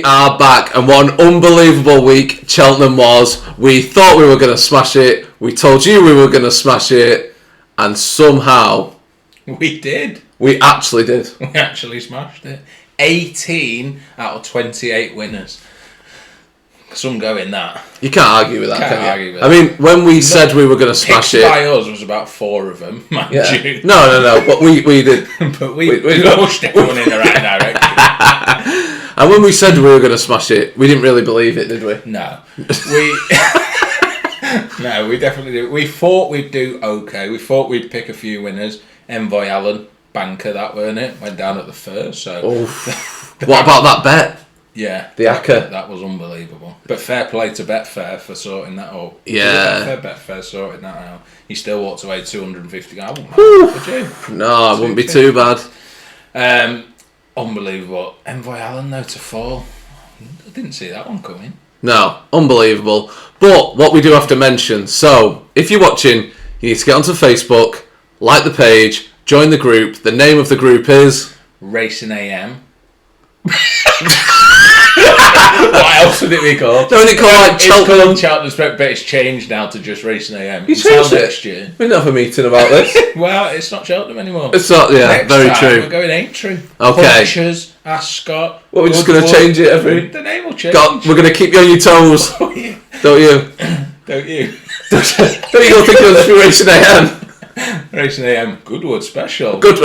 are back, and what an unbelievable week Cheltenham was. We thought we were going to smash it. We told you we were going to smash it, and somehow we did. We actually did. We actually smashed it. 18 out of 28 winners. Some go in that. You can't argue with that, Can't can you? argue with I mean, when we said we were going to smash it, by us was about 4 of them, mind you. No, but we did. But we pushed everyone in the right direction. And when we said we were going to smash it, we didn't really believe it, did we? No. No, we definitely did. We thought we'd do okay. We thought we'd pick a few winners. Envoy Allen, banker, that weren't it? Went down at the first. So. What about that bet? Yeah. The Acker. That was unbelievable. But fair play to Betfair for sorting that out. Yeah. Betfair sorting that out. He still walked away 250. I wouldn't mind. No, it wouldn't be too bad. Unbelievable. Envoy Allen, though, to fall. I didn't see that one coming. No, unbelievable. But what we do have to mention, so if you're watching, you need to get onto Facebook, like the page, join the group. The name of the group is Racing AM. What else would it be called? Don't it called like Cheltenham? It's called Cheltenham, but it's changed now to just Racing AM. You changed it? Next year. We didn't have a meeting about this. Well, it's not Cheltenham anymore. It's not, yeah, Next very time, true. We're going Aintree. Okay. Punchers, Ascot. Well, we're just going to change it every... The name will change. God, we're going to keep you on your toes. Oh, yeah. Don't you? Don't you? Don't you go think it'll just be Racing AM? Racing AM, Goodwood special. Good.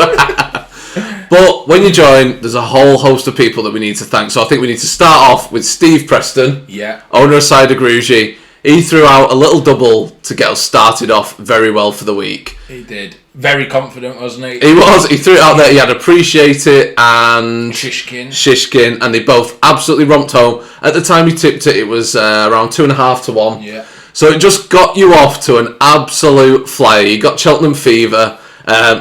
But when you join, there's a whole host of people that we need to thank. So I think we need to start off with Steve Preston, owner of Cider Grugy. He threw out a little double to get us started off very well for the week. He did. Very confident, wasn't he? He was. He threw it out there. He had Appreciate It and Shishkin. and they both absolutely romped home. At the time he tipped it, it was around 2.5 to 1. Yeah. So it just got you off to an absolute flyer. You got Cheltenham fever.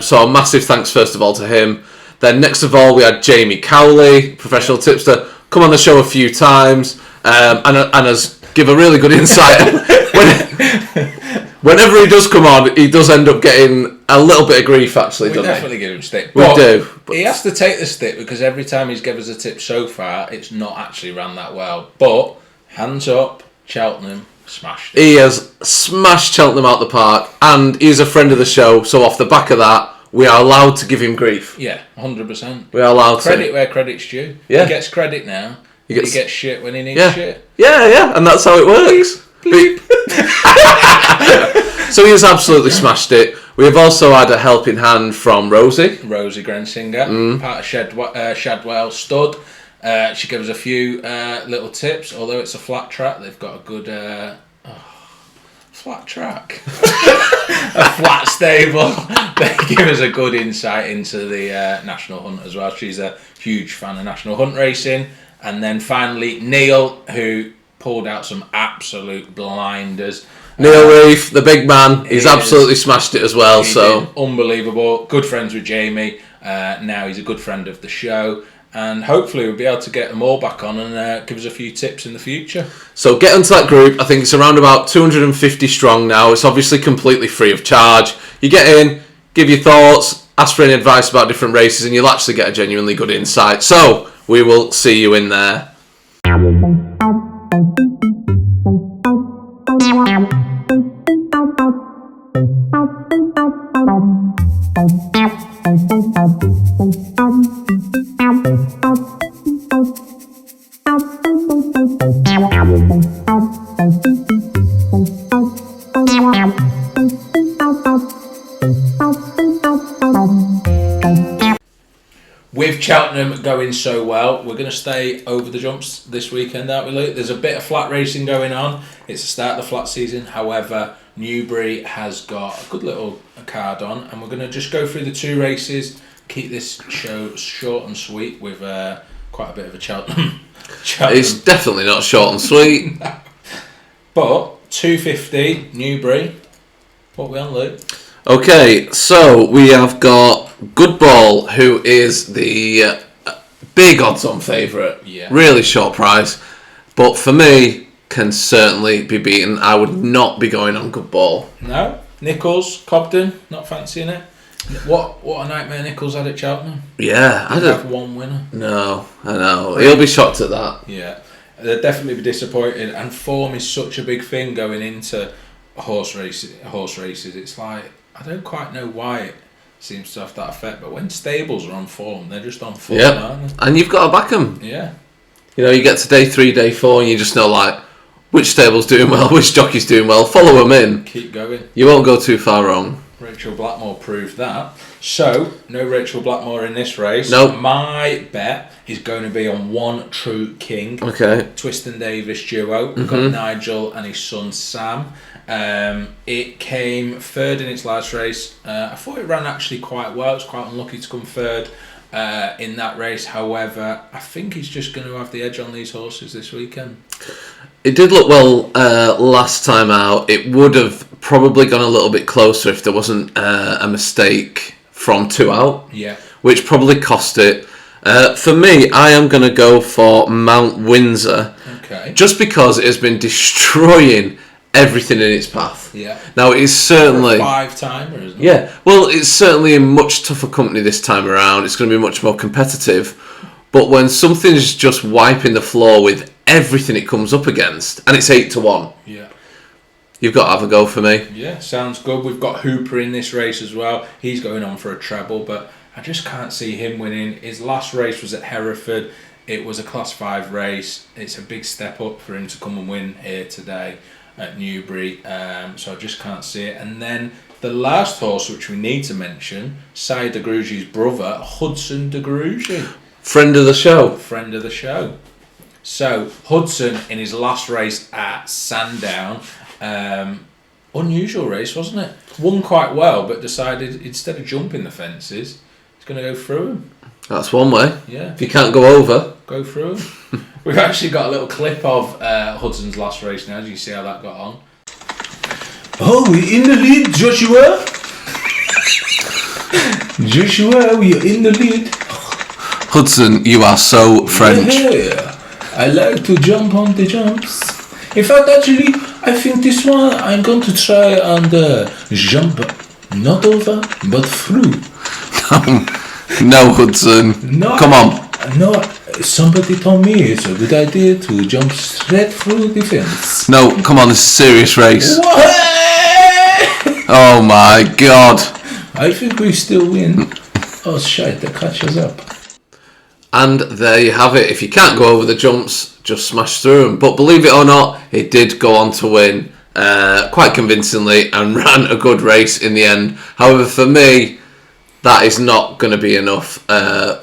So a massive thanks first of all to him. Then next of all we had Jamie Cowley, professional tipster, come on the show a few times and has give a really good insight. Whenever he does come on, he does end up getting a little bit of grief actually, doesn't he? We definitely give him stick. We do. But he has to take the stick because every time he's given us a tip so far, it's not actually ran that well. But hands up, Cheltenham smashed it. He has smashed Cheltenham out the park and he's a friend of the show, so off the back of that, we are allowed to give him grief. Yeah, 100%. We are allowed credit where credit's due. Yeah. He gets credit now. He gets shit when he needs shit. Yeah, and that's how it works. Bleep. So he has absolutely smashed it. We have also had a helping hand from Rosie Grensinger, part of Shadwell Stud. She gives us a few little tips. Although it's a flat track, they've got a good flat track, a flat stable. They give us a good insight into the National Hunt as well. She's a huge fan of National Hunt racing. And then finally Neil, who pulled out some absolute blinders. Neil Reef, the big man, he's absolutely smashed it as well. So unbelievable. Good friends with Jamie. Now he's a good friend of the show. And hopefully we'll be able to get them all back on and give us a few tips in the future. So get into that group. I think it's around about 250 strong now. It's obviously completely free of charge. You get in, give your thoughts, ask for any advice about different races, and you'll actually get a genuinely good insight. So we will see you in there. With Cheltenham going so well, we're going to stay over the jumps this weekend, aren't we, Luke? There's a bit of flat racing going on. It's the start of the flat season. However, Newbury has got a good little card on, and we're going to just go through the 2 races, keep this show short and sweet with quite a bit of a Cheltenham. It's definitely not short and sweet. No. But 250 Newbury. What are we on, Luke? Okay, so we have got Good Ball, who is the big odds-on favourite. Yeah. Really short price, but for me, can certainly be beaten. I would not be going on Good Ball. No. Nichols, Cobden, not fancying it. What a nightmare Nichols had at Cheltenham. Yeah, I Didn't don't. have one winner. No, I know. He'll be shocked at that. Yeah, they'll definitely be disappointed. And form is such a big thing going into horse races. It's like I don't quite know why it seems to have that effect, but when stables are on form, they're just on form, aren't they? And you've got to back them. Yeah. You know, you get to day 3, day 4, and you just know like which stable's doing well, which jockey's doing well. Follow them in. Keep going. You won't go too far wrong. Rachel Blackmore proved that. So, no Rachel Blackmore in this race. Nope. My bet is going to be on One True King. Okay. Twiston Davis duo. We've got Nigel and his son Sam. It came third in its last race. I thought it ran actually quite well. It's quite unlucky to come third in that race. However, I think he's just going to have the edge on these horses this weekend. It did look well last time out. It would have probably gone a little bit closer if there wasn't a mistake from 2 out. Yeah. Which probably cost it. For me, I am going to go for Mount Windsor. Okay. Just because it has been destroying everything in its path. Yeah. Now, it is certainly... 5-timer, isn't it? Yeah. Well, it's certainly a much tougher company this time around. It's going to be much more competitive. But when something's just wiping the floor with everything it comes up against, and it's 8-1... Yeah. You've got to have a go for me. Yeah, sounds good. We've got Hooper in this race as well. He's going on for a treble, but I just can't see him winning. His last race was at Hereford. It was a Class 5 race. It's a big step up for him to come and win here today at Newbury. So I just can't see it. And then the last horse, which we need to mention, Sai de Grugy's brother, Hudson de Grugy. Friend of the show. Friend of the show. So, Hudson, in his last race at Sandown, unusual race, wasn't it? Won quite well, but decided instead of jumping the fences, he's going to go through them. That's one way. Yeah. If you can't go over. Go through them. We've actually got a little clip of Hudson's last race now. Do you see how that got on? Oh, we're in the lead, Joshua. Joshua, we're in the lead. Hudson, you are so French. Yeah. I like to jump on the jumps. In fact, actually, I think this one I'm going to try and jump not over, but through. No, Hudson. No, Come on. No, somebody told me it's a good idea to jump straight through the fence. No, come on, this is a serious race. What? Oh my god. I think we still win. Oh shit, the catch us up. And there you have it. If you can't go over the jumps, just smash through them. But believe it or not, it did go on to win quite convincingly and ran a good race in the end. However, for me, that is not going to be enough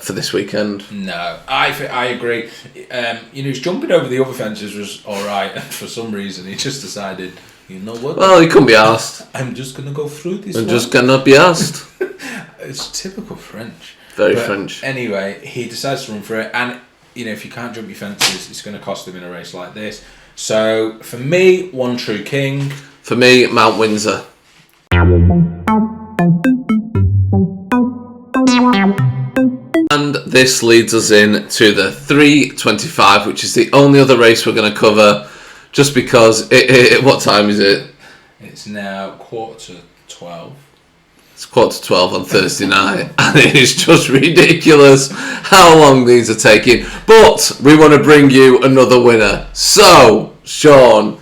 for this weekend. No, I agree. His jumping over the other fences was alright, and for some reason he just decided, you know what? Well, he couldn't be asked. I'm just going to go through this. I'm just going to be asked. It's typical French. Very French. Anyway, he decides to run for it, and if you can't jump your fences, it's going to cost him in a race like this. So for me, One True King. For me, Mount Windsor. And this leads us in to the 3:25, which is the only other race we're going to cover, just because what time is it? It's now 11:45. It's 11:45 on Thursday night, and it is just ridiculous how long these are taking. But we want to bring you another winner. So, Sean,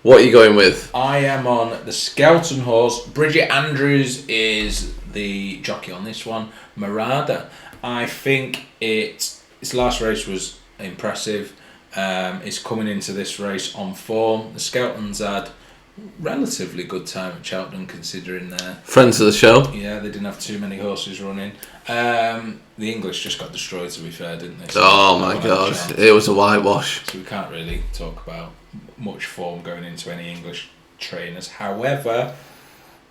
what are you going with? I am on the Skelton horse. Bridget Andrews is the jockey on this one. Marada. I think its last race was impressive. It's coming into this race on form. The Skeltons had relatively good time at Cheltenham considering their Friends of the show. Yeah, they didn't have too many horses running. The English just got destroyed, to be fair, didn't they? So Oh my god, it was a whitewash. So we can't really talk about much form going into any English trainers. However,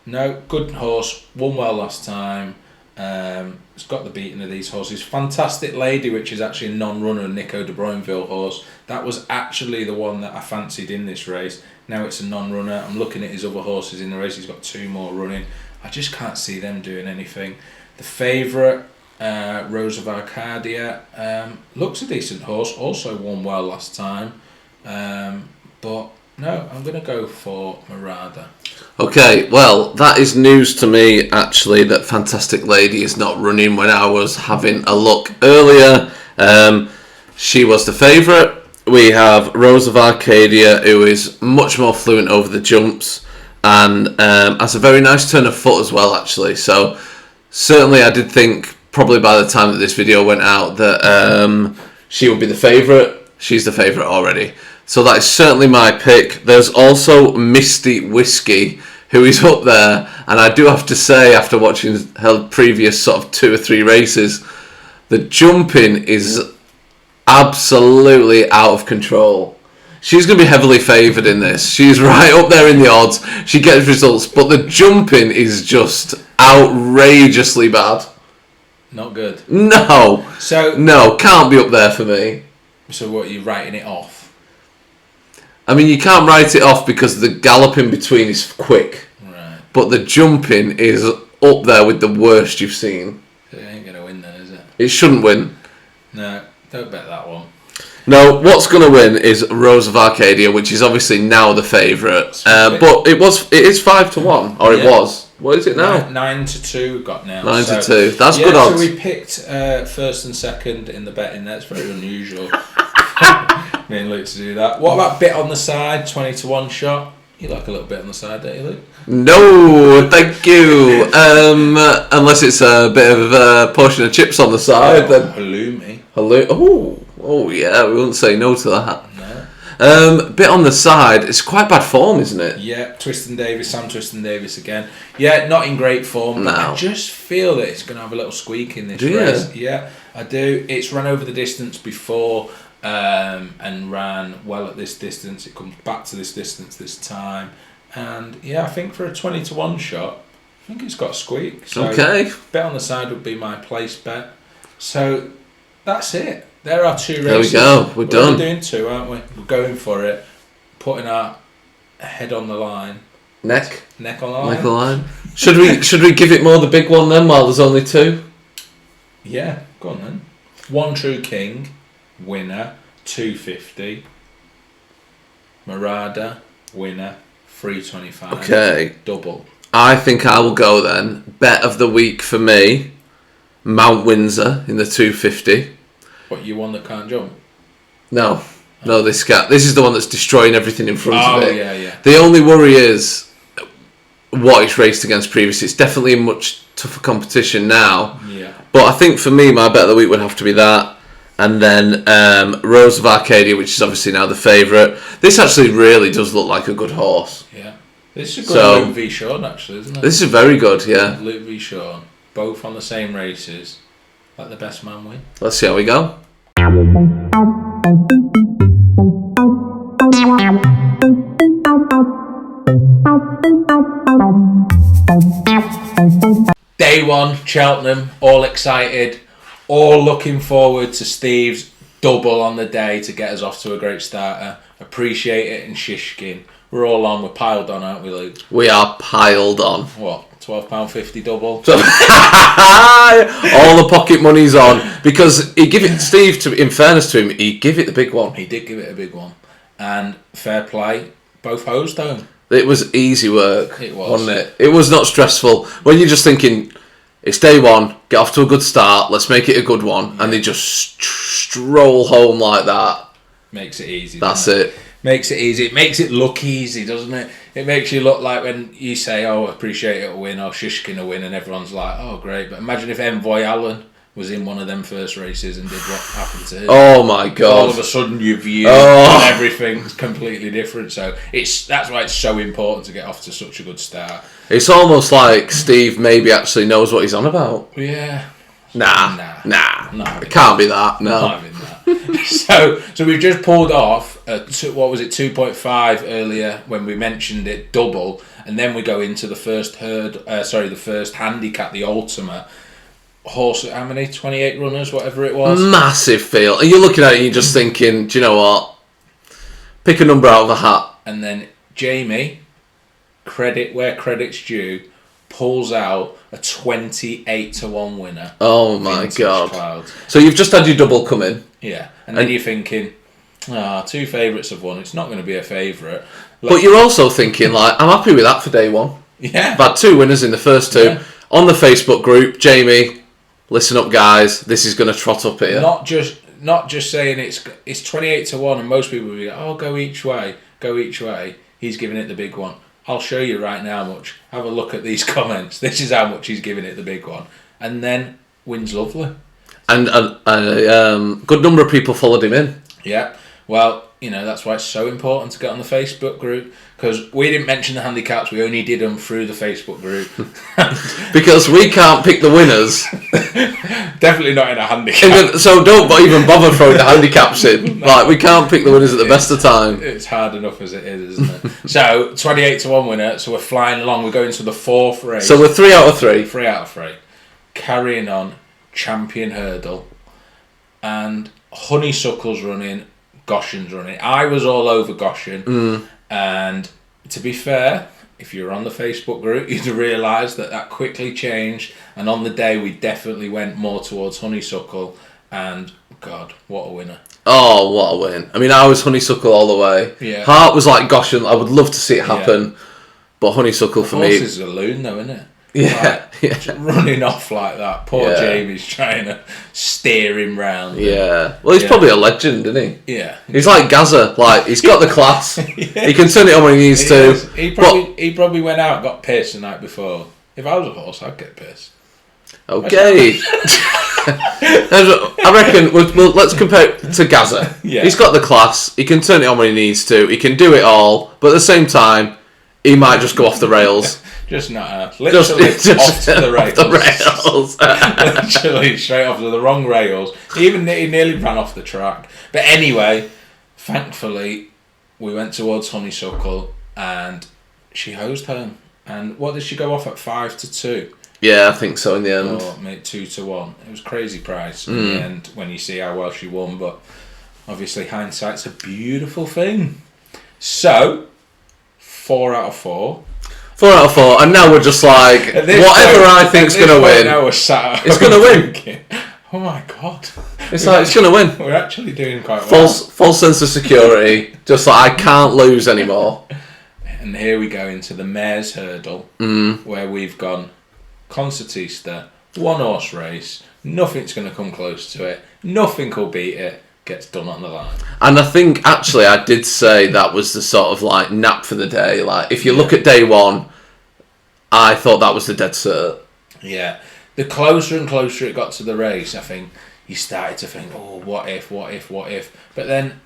no, good horse, won well last time. It's got the beating of these horses. Fantastic Lady, which is actually a non-runner, Nico de Broinville horse. That was actually the one that I fancied in this race. Now it's a non-runner. I'm looking at his other horses in the race. He's got 2 more running. I just can't see them doing anything. The favourite, Rose of Arcadia, looks a decent horse. Also won well last time. But No, I'm going to go for Murada. Okay, well, that is news to me, actually, that Fantastic Lady is not running. When I was having a look earlier, she was the favourite. We have Rose of Arcadia, who is much more fluent over the jumps, and has a very nice turn of foot as well, actually. So, certainly I did think, probably by the time that this video went out, that she would be the favourite. She's the favourite already. So that is certainly my pick. There's also Misty Whiskey, who is up there. And I do have to say, after watching her previous sort of 2 or 3 races, the jumping is absolutely out of control. She's going to be heavily favoured in this. She's right up there in the odds. She gets results. But the jumping is just outrageously bad. Not good. No. No, can't be up there for me. So what, are you writing it off? I mean, you can't write it off because the gallop in between is quick. Right. But the jumping is up there with the worst you've seen. It ain't going to win then, is it? It shouldn't win. No, don't bet that one. No, what's going to win is Rose of Arcadia, which is obviously now the favourite. But it is 5-1, or it was. What is it now? 9-2 we've got now. 9-2. That's good odds. So we picked first and second in the betting. That's very unusual. Me and Luke to do that. What about bit on the side, 20-1 shot? You like a little bit on the side, don't you, Luke? No, thank you. Unless it's a bit of a portion of chips on the side. Then halloumi. Oh yeah, we wouldn't say no to that. No. Bit on the side. It's quite bad form, isn't it? Yeah, Sam Twiston Davis again. Yeah, not in great form. But I just feel that it's going to have a little squeak in this race. Yeah, I do. It's run over the distance before. And ran well at this distance. It comes back to this distance this time, and yeah, I think for a 20-1 shot, I think it's got a squeak. So okay, bet on the side would be my place bet. So that's it. There are 2 races. There we go. We're done. We're doing 2, aren't we? We're going for it. Putting our head on the line. Neck on the line. Neck on the line. Should we give it more the big one then? While there's only 2. Yeah, go on then. One True King. Winner, 250. Murada, winner, 325. Okay. Double. I think I will go then. Bet of the week for me, Mount Windsor in the 250. What, you one that can't jump? No, this guy. This is the one that's destroying everything in front of it. Yeah. The only worry is what it's raced against previously. It's definitely a much tougher competition now. Yeah. But I think for me, my bet of the week would have to be that. And then Rose of Arcadia, which is obviously now the favourite. This actually really does look like a good horse. Yeah. This is a good Luke v. Sean, actually, isn't it? This is very good, yeah. Luke v. Sean. Both on the same races. Let the best man win. Let's see how we go. Day 1, Cheltenham, all excited. All looking forward to Steve's double on the day to get us off to a great starter. Appreciate it and Shishkin. We're all on. We're piled on, aren't we, Luke? We are piled on. What? £12.50 double? All the pocket money's on. Because he give it, Steve, in fairness to him, he give it the big one. He did give it a big one. And fair play, both hosed home. It was easy work. It was. Wasn't it? It was not stressful. When you're just thinking, it's day 1, get off to a good start, let's make it a good one. Yeah. And they just stroll home like that. Makes it easy. That's it. Makes it easy. It makes it look easy, doesn't it? It makes you look like when you say, oh, appreciate it will win, or Shishkin will win, and everyone's like, oh, great. But imagine if Envoy Allen was in one of them first races and did what happened to him. Oh my God. All of a sudden your view and everything's completely different. So that's why it's so important to get off to such a good start. It's almost like Steve maybe actually knows what he's on about. Yeah. Nah. It can't be that. No. Not having that. So we've just pulled off what was it, 2.5 earlier when we mentioned it, double, and then we go into the first handicap, the Ultima. Horse, how many? 28 runners, whatever it was. Massive field. And you're looking at it and you're just thinking, do you know what? Pick a number out of the hat. And then Jamie, credit where credit's due, pulls out a 28-1 winner. Oh my God. Cloud. So you've just had your double come in. Yeah. And then you're thinking, Two favourites have won. It's not going to be a favourite. But you're also thinking, like, I'm happy with that for day one. Yeah. I've had 2 winners in the first 2. Yeah. On the Facebook group, Jamie, listen up, guys. This is going to trot up here. Not just saying it's 28 to 1, and most people will be like, oh, go each way. He's giving it the big one. I'll show you right now how much. Have a look at these comments. This is how much he's giving it the big one. And then wins lovely. And a good number of people followed him in. Yeah. Well, that's why it's so important to get on the Facebook group, because we didn't mention the handicaps. We only did them through the Facebook group. Because we can't pick the winners. Definitely not in a handicap. So don't even bother throwing the handicaps in. No. Like, we can't pick the winners at the best of time. It's hard enough as it is, isn't it? So 28 to 1 winner. So we're flying along. We're going to the 4th race. So we're 3 out of 3. 3 out of 3. Carrying on, champion hurdle, and Honeysuckle's running. Goshen's running. I was all over Goshen, and to be fair, if you're on the Facebook group, you'd realise that quickly changed, and on the day we definitely went more towards Honeysuckle, and God, what a winner. Oh, what a win. I mean, I was Honeysuckle all the way. Yeah. Heart was like Goshen. I would love to see it happen, but Honeysuckle for me... Horse is a loon though, isn't it? Yeah, running off like that. Poor Jamie's trying to steer him round. Yeah. Well, he's probably a legend, isn't he? Yeah. He's like Gaza. Like, he's got the class. He can turn it on when he needs to. He probably went out and got pissed the night before. If I was a horse, I'd get pissed. Okay. I reckon let's compare it to Gaza. Yeah. He's got the class. He can turn it on when he needs to. He can do it all. But at the same time, he might just go off the rails. Just not literally off to the rails. Off the rails. Literally straight off to the wrong rails. He nearly ran off the track. But anyway, thankfully, we went towards Honeysuckle and she hosed home. And what did she go off at? 5 to 2? Yeah, I think so in the end. Or maybe 2 to 1. It was a crazy price in the end when you see how well she won. But obviously, hindsight's a beautiful thing. So, 4 out of 4. 4 out of 4, and now we're just like, whatever I think's going to win, now we're sat it's going to win. Thinking, oh my God. It's going to win. We're actually doing quite well. False sense of security, just like I can't lose anymore. And here we go into the Mares Hurdle, where we've gone Concertista, 1 horse race, nothing's going to come close to it, nothing will beat it. Gets done on the line. And I think actually I did say that was the sort of like nap for the day. Like if you look at day 1, I thought that was the dead cert. Yeah. The closer and closer it got to the race, I think you started to think, oh, what if? But then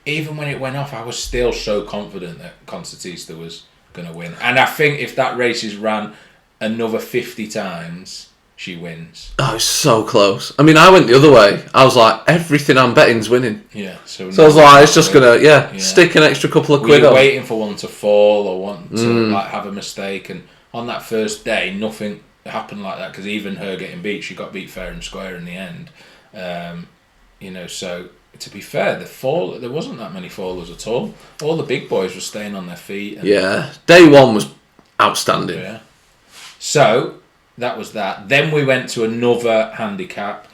even when it went off, I was still so confident that Concertista was going to win. And I think if that race is ran another 50 times, she wins. Oh, it's so close. I mean, I went the other way. I was like, everything I'm betting's winning. Yeah. So I was like, it's just going to, stick an extra couple of quid on. We were waiting for one to fall or one to like have a mistake. And on that first day, nothing happened like that. Because even her getting beat, she got beat fair and square in the end. So to be fair, there wasn't that many fallers at all. All the big boys were staying on their feet. And, day 1 was outstanding. Yeah. So... that was that. Then we went to another handicap.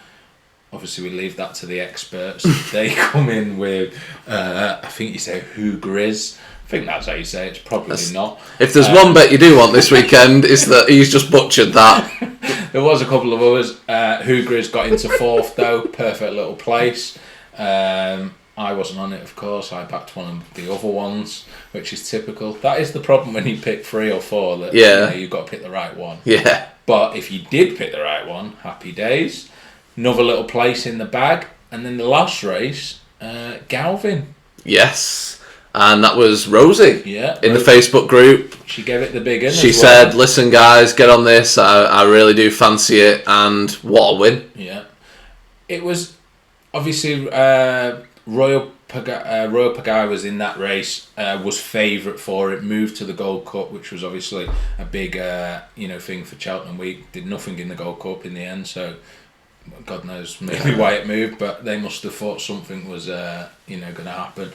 Obviously, we leave that to the experts. They come in with, I think you say Who Grizz. I think that's how you say it. It's probably not. If there's one bet you do want this weekend, it's that he's just butchered that. There was a couple of others. Who Grizz got into 4th though. Perfect little place. I wasn't on it, of course. I backed one of the other ones, which is typical. That is the problem when you pick 3 or 4. That you've got to pick the right one. Yeah. But if you did pick the right one, happy days. Another little place in the bag. And then the last race, Galvin. Yes. And that was Rosie. Yeah. In the Facebook group. She gave it the big in. She said, listen guys, get on this. I really do fancy it. And what a win. Yeah. It was obviously Royal Pagai was in that race, was favourite for it, moved to the Gold Cup, which was obviously a big thing for Cheltenham. We did nothing in the Gold Cup in the end, so God knows maybe why it moved, but they must have thought something was going to happen.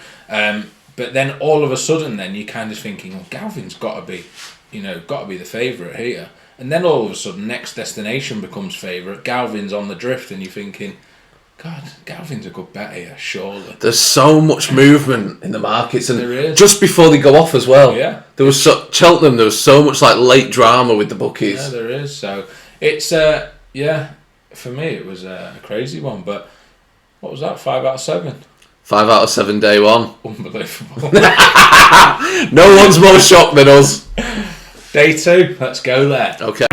But then all of a sudden, then you're kind of thinking, well, Galvin's got to be the favourite here. And then all of a sudden, Next Destination becomes favourite. Galvin's on the drift, and you're thinking, God, Galvin's a good bet here, surely. There's so much movement in the markets, and There is. just before they go off as well. Yeah. There was Cheltenham. There was so much like late drama with the bookies. Yeah, there is. So it's for me it was a crazy one. But what was that? 5 out of 7. 5 out of 7 day one. Unbelievable. No one's more shocked than us. Day 2. Let's go there. Okay.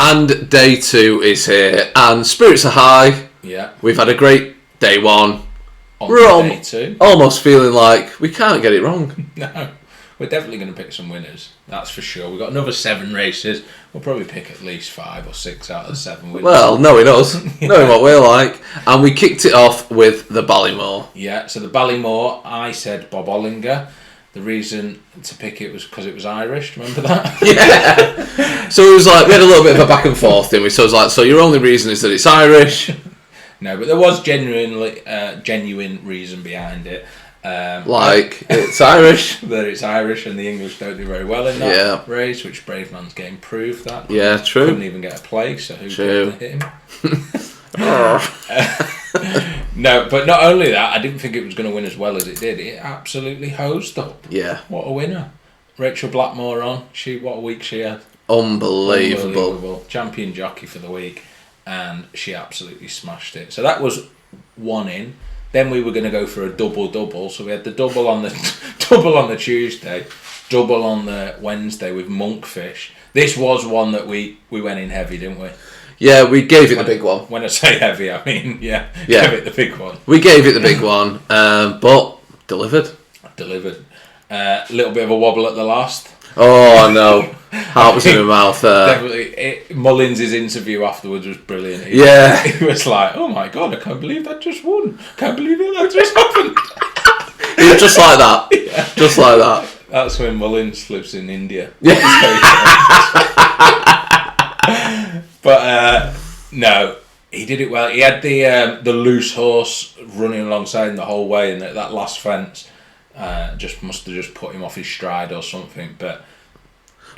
And day 2 is here, and spirits are high. Yeah. We've had a great day 1. On We're day 2. almost feeling like we can't get it wrong. No. We're definitely going to pick some winners. That's for sure. We've got another 7 races. We'll probably pick at least 5 or 6 out of the 7 winners. Well, knowing us, knowing what we're like. And we kicked it off with the Ballymore. Yeah, so the Ballymore, I said Bob Ollinger. The reason to pick it was because it was Irish. Remember that? Yeah. So it was like, we had a little bit of a back and forth, didn't we? So it was like, so your only reason is that it's Irish? No, but there was genuine reason behind it. It's Irish. That it's Irish and the English don't do very well in that race, which Brave Man's Game proved that. Yeah, true. Couldn't even get a place, so who could hit him? No, but not only that, I didn't think it was going to win as well as it did. It absolutely hosed up. Yeah. What a winner. Rachel Blackmore on. What a week she had. Unbelievable. Champion jockey for the week, and she absolutely smashed it. So that was 1 in. Then we were going to go for a double. So we had the double on the Tuesday, double on the Wednesday with Monkfish. This was one that we went in heavy, didn't we? Yeah, we gave it the big one. When I say heavy, I mean gave it the big one. We gave it the big one, but delivered. A little bit of a wobble at the last. Oh no, heart was in my mouth. Definitely, Mullins' interview afterwards was brilliant. He was like, "Oh my god, I can't believe that just won. Can't believe that just happened." He was just like that. Yeah. Just like that. That's when Mullins lives in India. Yeah. But no, he did it well. He had the loose horse running alongside him the whole way, and that last fence must have just put him off his stride or something. But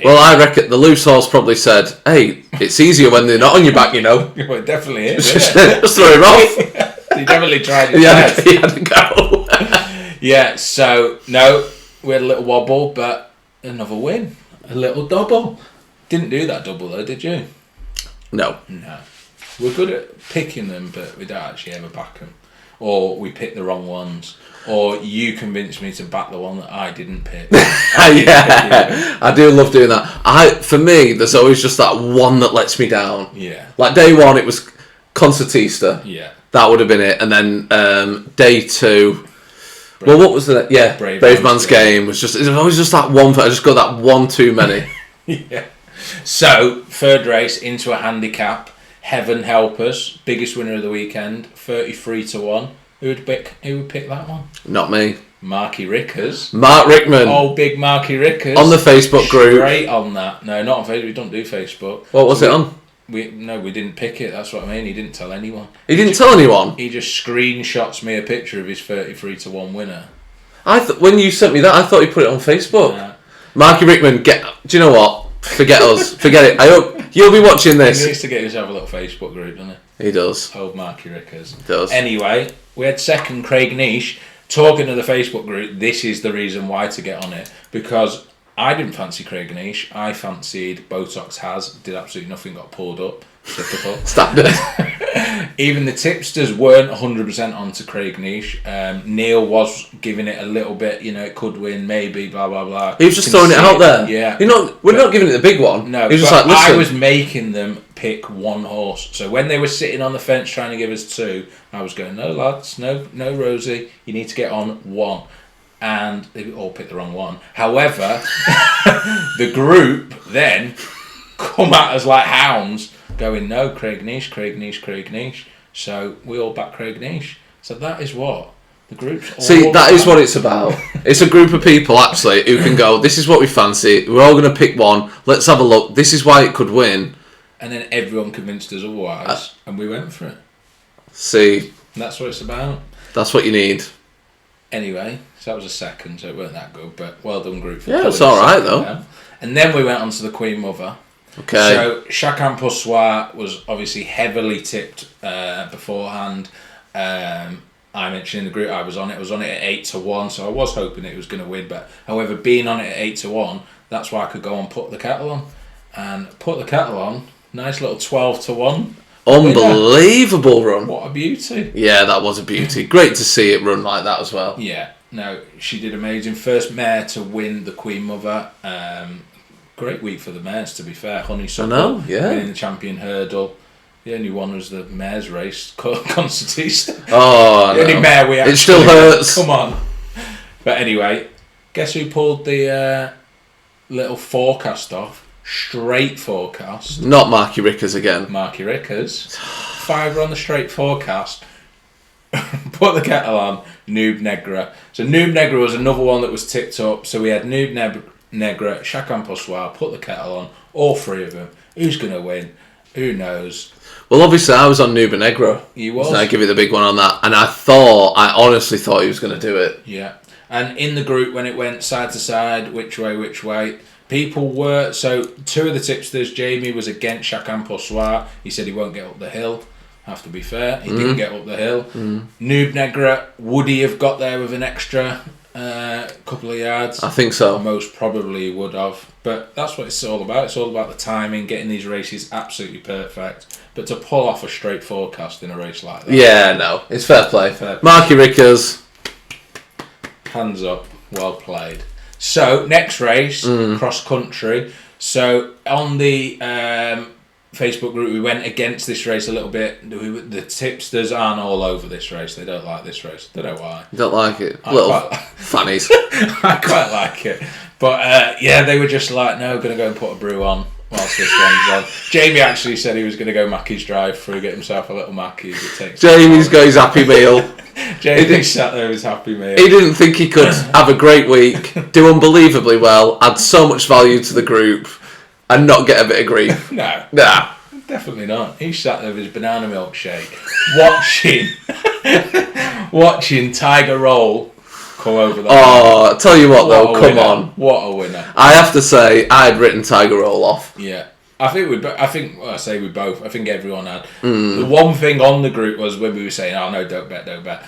well, I reckon the loose horse probably said, "Hey, it's easier when they're not on your back, you know." Well, it definitely is. Just throw him off. He definitely tried it. He had to go. Yeah. So no, we had a little wobble, but another win, a little double. Didn't do that double though, did you? No. We're good at picking them, but we don't actually ever back them. Or we pick the wrong ones. Or you convinced me to back the one that I didn't pick. I do love doing that. For me, there's always just that one that lets me down. Yeah. Like day 1, it was Concertista. Yeah. That would have been it. And then day 2... Well, what was the... Yeah, Brave Man's Game. It was always just that one... I just got that one too many. Yeah. So, third race into a handicap. Heaven help us. Biggest winner of the weekend. 33-1. Who would pick that one? Not me. Marky Rickers. Mark Rickman. Oh, big Marky Rickers. On the Facebook group. Straight on that. No, not on Facebook. We don't do Facebook. What was it on? We didn't pick it. That's what I mean. He didn't tell anyone. He didn't tell anyone? He just screenshots me a picture of his 33-1 winner. When you sent me that, I thought you put it on Facebook. Nah. Marky Rickman, do you know what? Forget us. Forget it. I hope you'll be watching this. He needs to get himself a little Facebook group, doesn't he? He does. Old Marky Rickers. He does. Anyway, we had second Craig Niche. Talking to the Facebook group, this is the reason why to get on it. Because I didn't fancy Craig Niche. I fancied Botox Has. Did absolutely nothing. Got pulled up. Typical. Standard. Even the tipsters weren't 100% onto Craig Niche. Neil was giving it a little bit, it could win, maybe, blah, blah, blah. He was just throwing it out there. Yeah. We're not giving it the big one. No, he was just like, listen. I was making them pick one horse. So when they were sitting on the fence trying to give us 2, I was going, no, lads, no, Rosie, you need to get on 1. And they all picked the wrong one. However, the group then come at us like hounds, going, no, Craig Niche. So we all back Craig Niche. So that is what the group's all See, that about. is what it's about. It's a group of people, actually, who can go, this is what we fancy, we're all going to pick one, let's have a look, this is why it could win. And then everyone convinced us otherwise, and we went for it. See. And that's what it's about. That's what you need. Anyway, so that was a second, so it weren't that good, but well done, group. For yeah, pulling it's alright, second though. down. And then we went on to the Queen Mother. Okay. So Chacun Pour Soi was obviously heavily tipped beforehand. I mentioned in the group I was on it. I was on it at 8-1, so I was hoping it was going to win. But however, being on it at 8-1, that's why I could go and put the kettle on. And put the kettle on, nice little 12-1. Unbelievable run. What a beauty. Yeah, that was a beauty. Great to see it run like that as well. Yeah, no, she did amazing. First mare to win the Queen Mother. Great week for the mares, to be fair. Honeysuckle, I know, yeah. winning the Champion Hurdle. The only one was the mares race, Concertista. Oh, The only mare we actually... It still hurts. Come on. But anyway, guess who pulled the little forecast off? Straight forecast. Not Marky Rickers again. Marky Rickers. 5 on the straight forecast. Put the kettle on. Noob Negra. So Noob Negra was another one that was tipped up. So we had Noob Negra, Chacun Pour Soi, put the kettle on. All 3 of them. Who's going to win? Who knows? Well, obviously, I was on Newbury Negro. You was. So I give you the big one on that. And I honestly thought he was going to do it. Yeah. And in the group, when it went side to side, which way, people were... So, 2 of the tipsters, Jamie was against Chacun Pour Soi. He said he won't get up the hill. Have to be fair. He didn't get up the hill. Noob Negra, would he have got there with an extra couple of yards? I think so. Most probably he would have. But that's what it's all about. It's all about the timing, getting these races absolutely perfect. But to pull off a straight forecast in a race like that... Yeah, no. It's fair play. Fair play. Marky Rickers. Hands up. Well played. So, next race, cross country. So, on the Facebook group, we went against this race a little bit. The tipsters aren't all over this race. They don't like this race. Don't know why. Don't like it. Little fannies. I quite like it. But, yeah, they were just like, no, going to go and put a brew on whilst this one's on. Jamie actually said he was going to go Mackey's drive-through, get himself a little Mackey's. Jamie's got his happy meal. Jamie sat there with his happy meal. He didn't think he could have a great week, do unbelievably well, add so much value to the group, and not get a bit of grief. No. Nah. Definitely not. He sat there with his banana milkshake, watching Tiger Roll come over the Oh, tell you what though, come on. What a winner. I have to say, I had written Tiger Roll off. Yeah. I think we both. I think everyone had. The one thing on the group was when we were saying, "Oh no, don't bet."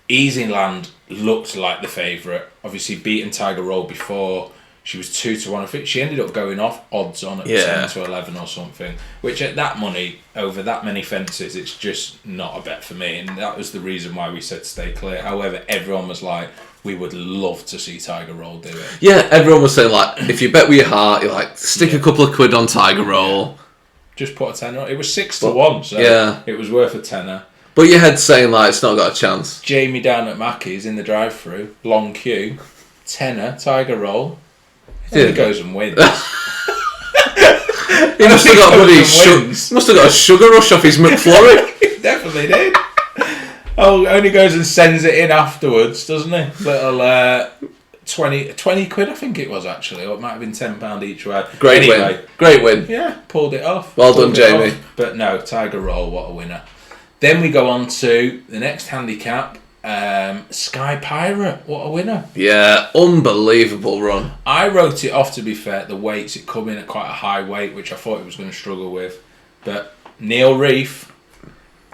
Easy Land looked like the favourite. Obviously, beaten Tiger Roll before. She was 2-1. I think she ended up going off odds on at 10-11 or something. Which at that money over that many fences, it's just not a bet for me. And that was the reason why we said stay clear. However, everyone was like, we would love to see Tiger Roll do it. Yeah, everyone was saying like, if you bet with your heart, you're like, stick a couple of quid on Tiger Roll. Yeah. Just put a tenner on. It was 6-1, so it was worth a tenner. But your head's saying like, it's not got a chance. Jamie down at Mackey's in the drive-through, long queue, tenner, Tiger Roll. He goes and wins. He must have got a sugar rush off his McFlurry. He definitely did. Only goes and sends it in afterwards, doesn't he? Little 20 quid, I think it was actually, or it might have been £10 each way. Great win. Yeah, pulled it off. Well done, Jamie. But no, Tiger Roll, what a winner. Then we go on to the next handicap. Sky Pirate, what a winner. Yeah, unbelievable run. I wrote it off, to be fair. The weights, it come in at quite a high weight, which I thought it was going to struggle with. But Neil Reef,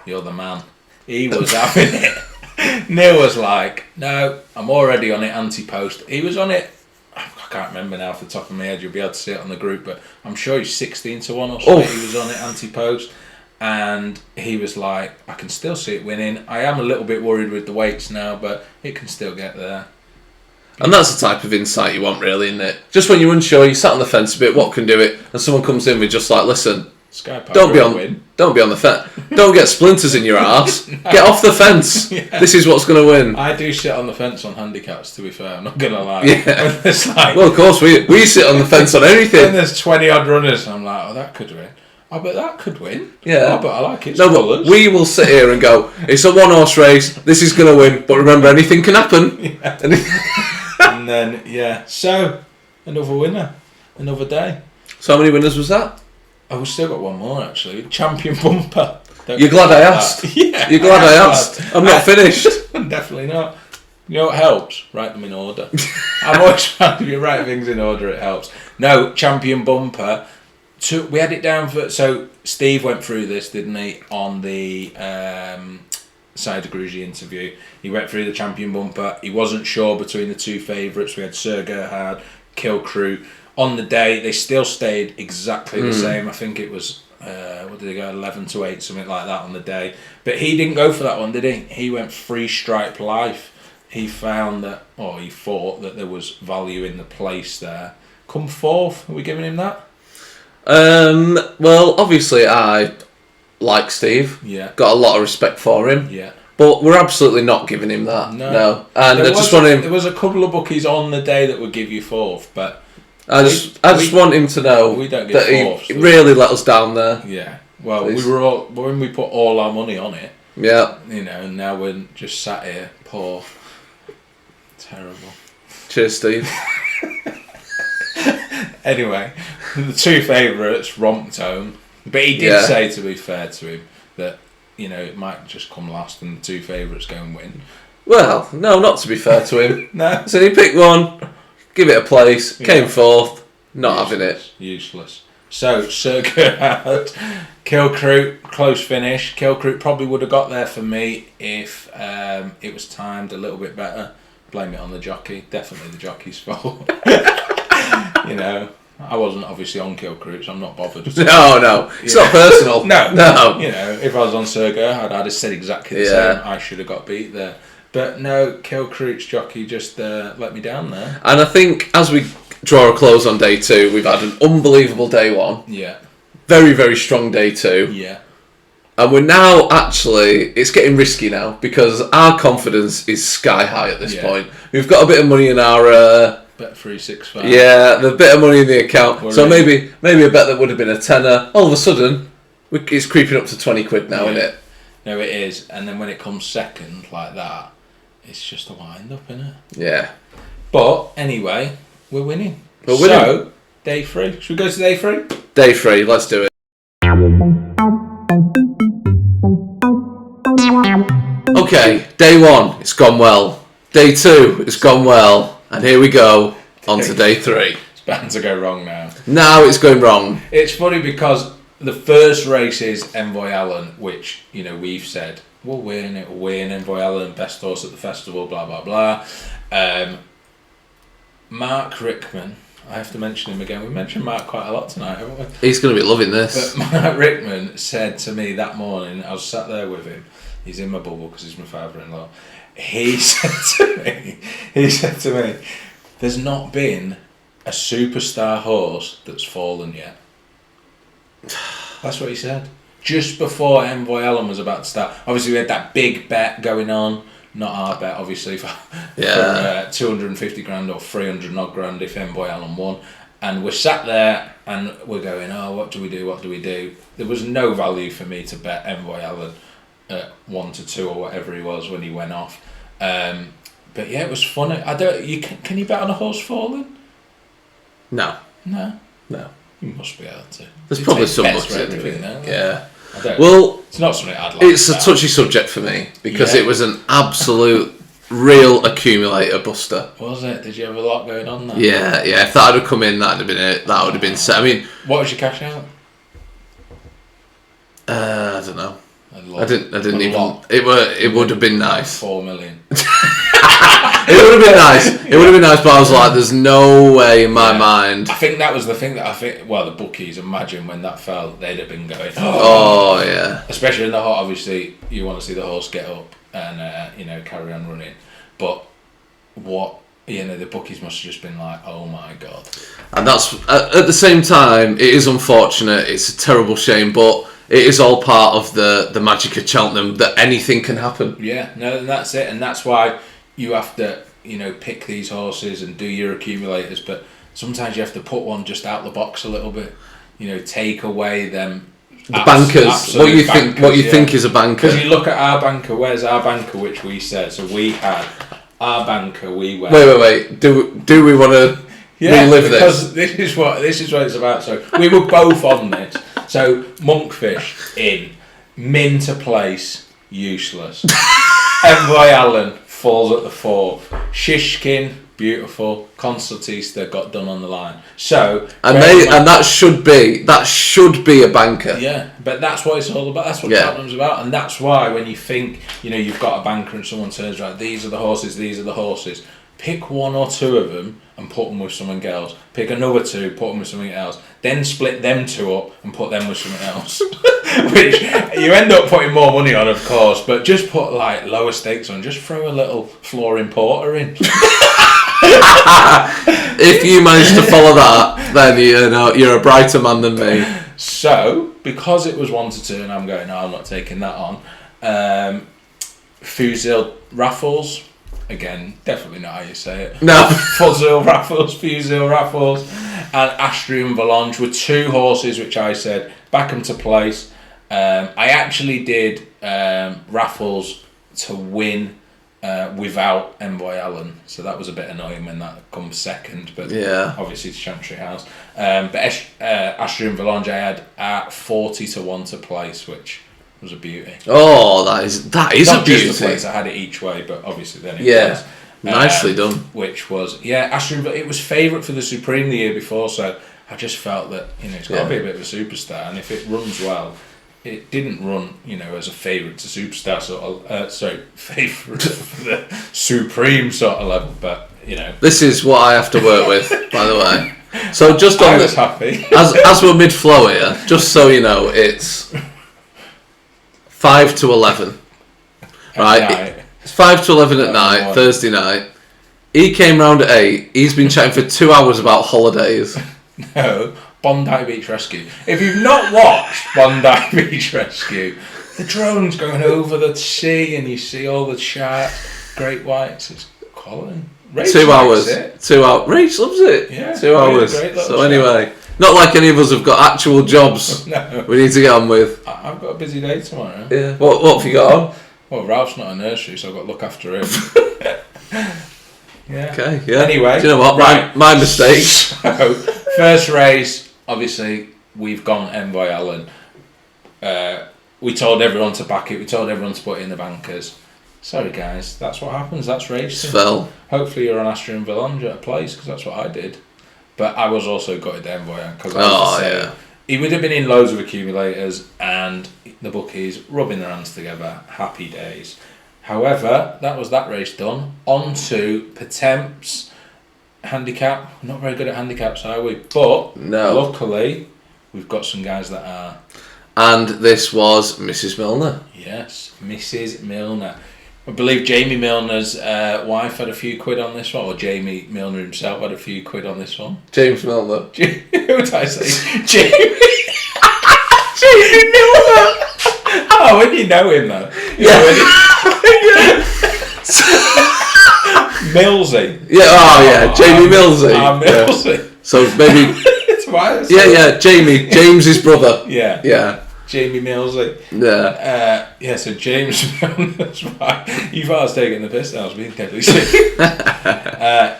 you're the man. He was having it. Neil was like, no, I'm already on it anti-post. He was on it, I can't remember now off the top of my head, you'll be able to see it on the group, but I'm sure he's 16-1 or something. He was on it anti-post. And he was like, I can still see it winning. I am a little bit worried with the weights now, but it can still get there. And that's the type of insight you want, really, isn't it? Just when you're unsure, you sat on the fence a bit, what can do it? And someone comes in with just like, listen, don't be on the fence. Don't get splinters in your arse. Get off the fence. Yeah. This is what's going to win. I do sit on the fence on handicaps, to be fair. I'm not going to lie. Yeah. It's like, well, of course, we sit on the fence on anything. When there's 20 odd runners, I'm like, oh, that could win. I bet that could win. Yeah. Oh, but I like it. No, but we will sit here and go, it's a one-horse race, this is going to win, but remember, anything can happen. Yeah. And then, yeah. So, another winner. Another day. So how many winners was that? Oh, we've still got one more, actually. Champion Bumper. You're glad I asked? Yeah. You're glad I asked? I'm not finished. Definitely not. You know what helps? Write them in order. I'm always trying to write things in order, it helps. No, Champion Bumper. we had it down for. So Steve went through this, didn't he, on the Side of Grugy interview? He went through the champion bumper. He wasn't sure between the two favourites. We had Sir Gerhard, Kill Crew. On the day, they still stayed exactly the same. I think it was. What did they go? 11-8, something like that on the day. But he didn't go for that one, did he? He went Free Stripe Life. He found that, or he thought that there was value in the place there. Come fourth, are we giving him that? Well, obviously I like Steve. Yeah. Got a lot of respect for him. Yeah. But we're absolutely not giving him that. No. And there I just want him. There was a couple of bookies on the day that would give you fourth, but I just want him to know we don't that get fourth, he really let us down there. Yeah. Well, Please. we were all when we put all our money on it. Yeah. You know, and now we're just sat here, poor. Terrible. Cheers, Steve. Anyway, the two favourites romped home, but he did say, to be fair to him, that it might just come last and the two favourites go and win. Well, no, not to be fair to him. No. So he picked one, give it a place, came fourth, not having it. Useless. So, Sir Gerhard, Kill Crew, close finish. Kill Crew probably would have got there for me if it was timed a little bit better. Blame it on the jockey. Definitely the jockey's fault. I wasn't obviously on Kill Crew, so I'm not bothered. No. It's not personal. No. If I was on Sir Gerhard, I'd have said exactly the same. I should have got beat there. But no, Kill Crew's jockey just let me down there. And I think as we draw a close on day 2, we've had an unbelievable day 1. Yeah. Very, very strong day 2. Yeah. And we're now it's getting risky now because our confidence is sky high at this point. We've got a bit of money in our... Bet 365. Yeah, the bit of money in the account. So maybe a bet that would have been a tenner. All of a sudden, it's creeping up to 20 quid now, isn't it? No, it is. And then when it comes second like that, it's just a wind up, isn't it? Yeah. But anyway, we're winning. So, day 3. Should we go to day 3? Day 3, let's do it. Okay, day 1, it's gone well. Day 2, it's gone well. And here we go, on to day 3. It's bound to go wrong now. Now it's going wrong. It's funny because the first race is Envoy Allen, which, we've said, we'll win, Envoy Allen, best horse at the festival, blah, blah, blah. Mark Rickman, I have to mention him again. We mentioned Mark quite a lot tonight, haven't we? He's going to be loving this. But Mark Rickman said to me that morning, I was sat there with him, he's in my bubble because he's my father-in-law. He said to me, there's not been a superstar horse that's fallen yet. That's what he said. Just before Envoy Allen was about to start. Obviously, we had that big bet going on. Not our bet, obviously, for 250 grand or 300 odd grand if Envoy Allen won. And we're sat there and we're going, what do we do? There was no value for me to bet Envoy Allen at 1-2 or whatever he was when he went off. But yeah, it was funny. Can you bet on a horse falling? No. You must be able to. There's probably some books in it. Yeah. Well, it's not something I'd like. It's a touchy subject for me because it was an absolute real accumulator buster. Was it? Did you have a lot going on there? Yeah. If that had come in, that'd have been it. That would have been set. I mean, what was your cash out? I don't know. I didn't even. It would have been nice. 4 million. It would have been nice. It would have been nice, but I was like, "There's no way in my mind." I think that was the thing that well, the bookies, imagine when that fell, they'd have been going. Oh yeah. Especially in the horse. Obviously, you want to see the horse get up and carry on running, but the bookies must have just been like, "Oh my god." And that's at the same time, it is unfortunate. It's a terrible shame, but it is all part of the magic of Cheltenham that anything can happen. Yeah, no, that's it, and that's why you have to, pick these horses and do your accumulators, but sometimes you have to put one just out the box a little bit. Take away them. The bankers. What you think is a banker. Because you look at our banker. Where's our banker? Which we said. So we had our banker. We went. Wait. Do we want to relive this? Because this is what it's about. So we were both on this. So Monkfish in, Minter Place useless. Envoy Allen falls at the 4th. Shishkin beautiful. Concertista got done on the line. So and that should be a banker. Yeah, but that's what it's all about. That's what Cheltenham's about, and that's why when you think you've got a banker and someone turns around, these are the horses. Pick one or two of them and put them with someone else. Pick another two, put them with something else. Then split them two up and put them with something else. Which you end up putting more money on, of course, but just put like lower stakes on. Just throw a little flooring porter in. If you manage to follow that, then you're a brighter man than me. So, because it was 1 to 2 and I'm going, no, I'm not taking that on. Fusil Raffles. Again, definitely not how you say it. No. Fusil Raffles, Fusil Raffles, and Astrium Volange were 2 horses which I said back them to place. I actually did Raffles to win without Envoy Allen, so that was a bit annoying when that comes second. But obviously it's Chantry House. But Astrium Volange I had at 40 to 1 to place, which was a beauty. Oh, that is Not a just beauty. the place, I had it each way, but obviously then it was. Nicely done. Which was, it was favourite for the Supreme the year before, so I just felt that, it's got to be a bit of a superstar, and if it runs well, it didn't run, as a favourite to superstar sort of, favourite for the Supreme sort of level, but, This is what I have to work with, by the way. So just on I was happy. as we're mid-flow here, just so you know, it's 5 to 11. Right? It's 5 to 11 at night, Thursday night. He came round at 8. He's been chatting for 2 hours about holidays. No, Bondi Beach Rescue. If you've not watched Bondi Beach Rescue, the drone's going over the sea and you see all the sharks, great whites. It's quality. Rach 2 hours. It. 2 hours. Rach loves it. Yeah, 2 hours. So anyway, not like any of us have got actual jobs No. we need to get on with. I've got a busy day tomorrow. Yeah. What have you got on? Well, Ralph's not a nursery, so I've got to look after him. Yeah. Okay, yeah. Anyway. Do you know what? Right. My mistake. So, first race, obviously, we've gone Envoy Allen. We told everyone to back it. We told everyone to put it in the bankers. Sorry, guys. That's what happens. That's racing. Fell. Hopefully you're on Astrium Volange at a place, because that's what I did. But I was also gutted Envoy, because he would have been in loads of accumulators, and the bookies rubbing their hands together. Happy days. However, that was that race done. On to Potemps handicap. We're not very good at handicaps, are we? But luckily, we've got some guys that are. And this was Mrs. Milner. Yes, Mrs. Milner. I believe Jamie Milner's wife had a few quid on this one, or Jamie Milner himself had a few quid on this one. James Milner. Who did I say? Jamie. Jamie Milner. Oh, when you know him though. Millsy. Yeah. Jamie Millsy. Millsy. Yeah. So maybe. It's why. James's brother. Yeah. Jamie Millsy. Yeah. So James Milner's right. You thought I was taking the piss. I was being deadly sick.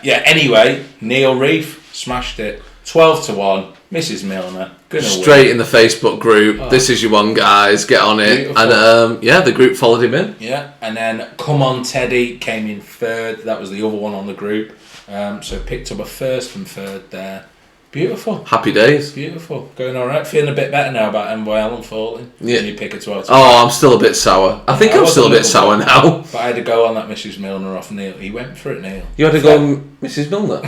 Anyway, Neil Reef smashed it. 12 to 1. Mrs. Milner. Straight in the Facebook group. This is your one, guys. Get on it. Beautiful. And the group followed him in. Yeah. And then Come On Teddy came in third. That was the other one on the group. So picked up a first and third there. Beautiful. Happy days. Beautiful. Going all right. Feeling a bit better now about Envoy Allen falling. Yeah. And you pick a 12. I'm still a bit sour. I think I'm still a bit sour now. But I had to go on that Mrs. Milner off Neil. He went for it, Neil. You had to go on Mrs. Milner?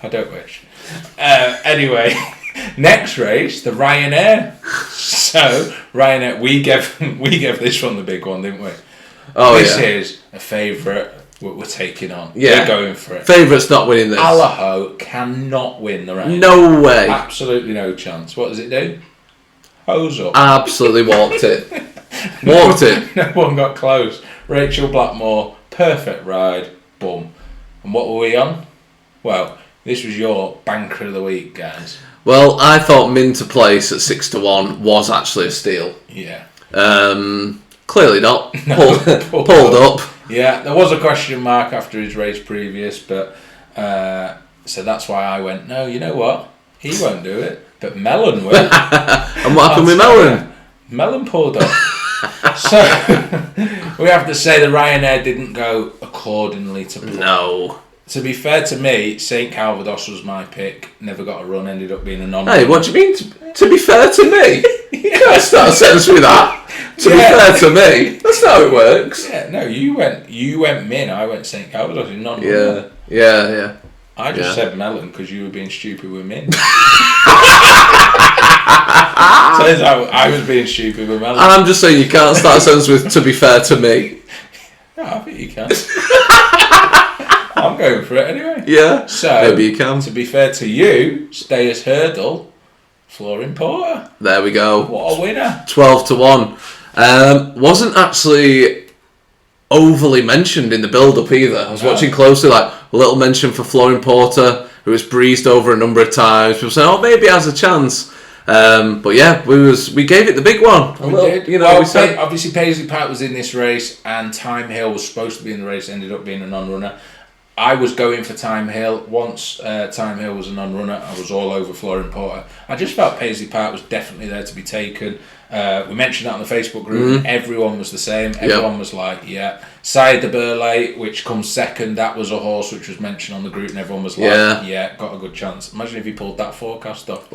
I don't wish. Anyway, next race, the Ryanair. So, Ryanair, we gave this one the big one, didn't we? This is a favourite. We're taking on. Yeah. We're going for it. Favourites not winning this. Allaho cannot win the race. No way. Absolutely no chance. What does it do? Hose up. Absolutely walked it. No one got close. Rachel Blackmore, perfect ride. Boom. And what were we on? Well, this was your banker of the week, guys. Well, I thought Min to place at 6 to 1 was actually a steal. Yeah. Clearly not. Pulled up. Yeah, there was a question mark after his race previous, but so that's why I went, no, you know what? He won't do it, but Mellon will. And what happened with Mellon? Mellon pulled up. So, we have to say the Ryanair didn't go accordingly to plan. No. To be fair to me, St Calvados was my pick. Never got a run. Ended up being a non. Hey, what do you mean? To be fair to me, you can't start a sentence with that. To be fair to me, that's not how it works. Yeah, no, you went Min. I went St Calvados in non. Yeah. I just said Melon because you were being stupid with Min. Turns out I was being stupid with Melon. And I'm just saying you can't start a sentence with "to be fair to me." No, I think you can. I'm going for it anyway. Yeah. So maybe you can. To be fair to you, Stayers Hurdle, Flooring Porter. There we go. What a winner! 12-1. Wasn't actually overly mentioned in the build-up either. I was watching closely, like a little mention for Flooring Porter, who was breezed over a number of times. People saying, "Oh, maybe he has a chance." But yeah, we gave it the big one. We did. You know, we said obviously Paisley Park was in this race, and Time Hill was supposed to be in the race. Ended up being a non-runner. I was going for Time Hill. Once Time Hill was a non-runner, I was all over Flooring Porter. I just felt Paisley Park was definitely there to be taken. We mentioned that on the Facebook group. And everyone was the same. Everyone was like, yeah. Sire de Burley, which comes second, that was a horse which was mentioned on the group, and everyone was like, yeah, got a good chance. Imagine if he pulled that forecast off.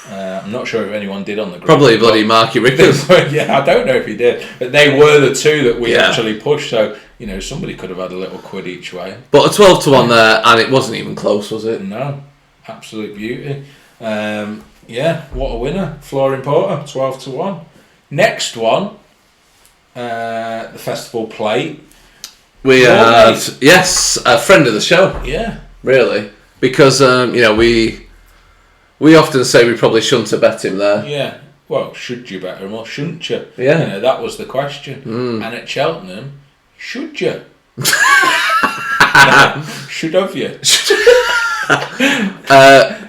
I'm not sure if anyone did on the group. Probably bloody Marky Rickers. Yeah, I don't know if he did. But they were the two that we actually pushed, so you know, somebody could have had a little quid each way. But a 12-1 there, and it wasn't even close, was it? No. Absolute beauty. Yeah, what a winner. Flooring Porter, 12-1. Next one, the Festival Plate. We had, yes, a friend of the show. Yeah. Really. Because, you know, we often say we probably shouldn't have bet him there. Yeah. Well, should you bet him or shouldn't you? Yeah. You know, that was the question. And at Cheltenham, should you? Should have you?